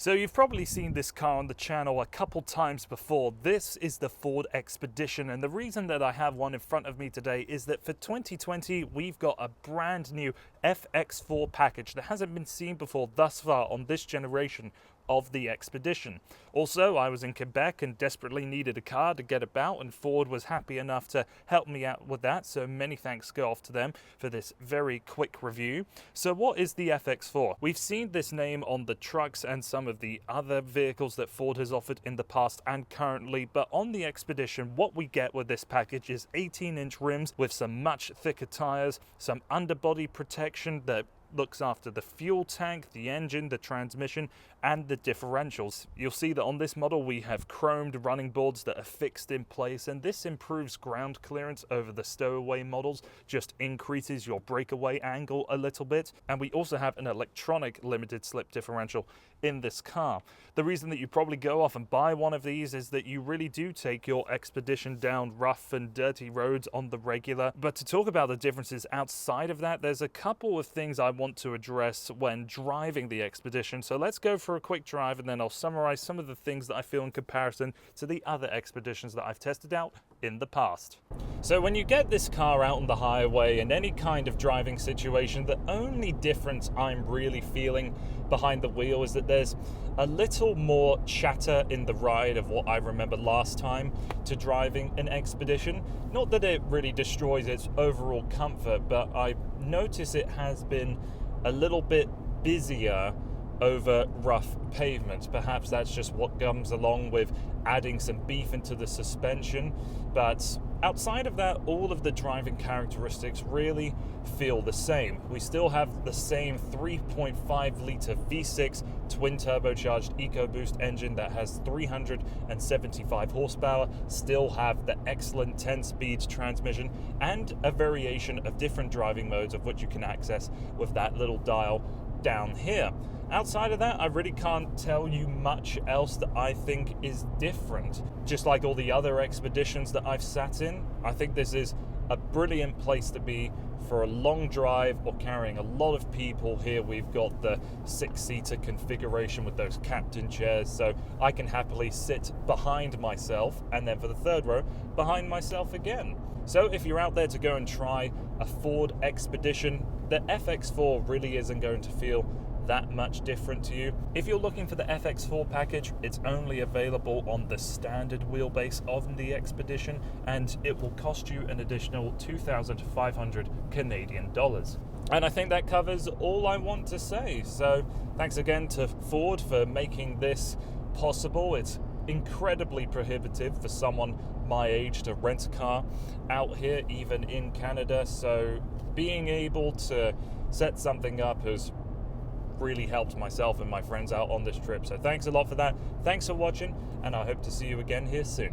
So you've probably seen this car on the channel a couple times before. This is the Ford Expedition, and the reason that I have one in front of me today is that for 2020 we've got a brand new FX4 package that hasn't been seen before thus far on this generation of the Expedition. Also, I was in Quebec and desperately needed a car to get about, and Ford was happy enough to help me out with that, so many thanks go off to them for this very quick review. So what is the FX4? We've seen this name on the trucks and some of the other vehicles that Ford has offered in the past and currently, but on the Expedition what we get with this package is 18-inch rims with some much thicker tires, some underbody protection that looks after the fuel tank, the engine, the transmission, and the differentials. You'll see that on this model we have chromed running boards that are fixed in place, and this improves ground clearance over the stowaway models, just increases your breakaway angle a little bit. And we also have an electronic limited slip differential in this car. The reason that you probably go off and buy one of these is that you really do take your Expedition down rough and dirty roads on the regular. But to talk about the differences outside of that, there's a couple of things I want to address when driving the Expedition. So let's go for a quick drive and then I'll summarize some of the things that I feel in comparison to the other Expeditions that I've tested out in the past. So when you get this car out on the highway in any kind of driving situation, the only difference I'm really feeling behind the wheel is that there's a little more chatter in the ride of what I remember last time to driving an Expedition. Not that it really destroys its overall comfort, but I notice it has been a little bit busier over rough pavement. Perhaps that's just what comes along with adding some beef into the suspension, but outside of that, all of the driving characteristics really feel the same. We still have the same 3.5 litre V6 twin turbocharged EcoBoost engine that has 375 horsepower, still have the excellent 10-speed transmission, and a variation of different driving modes of which you can access with that little dial down here. Outside of that, I really can't tell you much else that I think is different. Just like all the other Expeditions that I've sat in, I think this is a brilliant place to be for a long drive or carrying a lot of people. Here we've got the 6-seater configuration with those captain chairs, so I can happily sit behind myself and then for the third row, behind myself again. So if you're out there to go and try a Ford Expedition, the FX4 really isn't going to feel that much different to you. If you're looking for the FX4 package, it's only available on the standard wheelbase of the Expedition, and it will cost you an additional 2,500 Canadian dollars. And I think that covers all I want to say. So thanks again to Ford for making this possible. It's incredibly prohibitive for someone my age to rent a car out here, even in Canada. So being able to set something up has really helped myself and my friends out on this trip. So thanks a lot for that. Thanks for watching, and I hope to see you again here soon.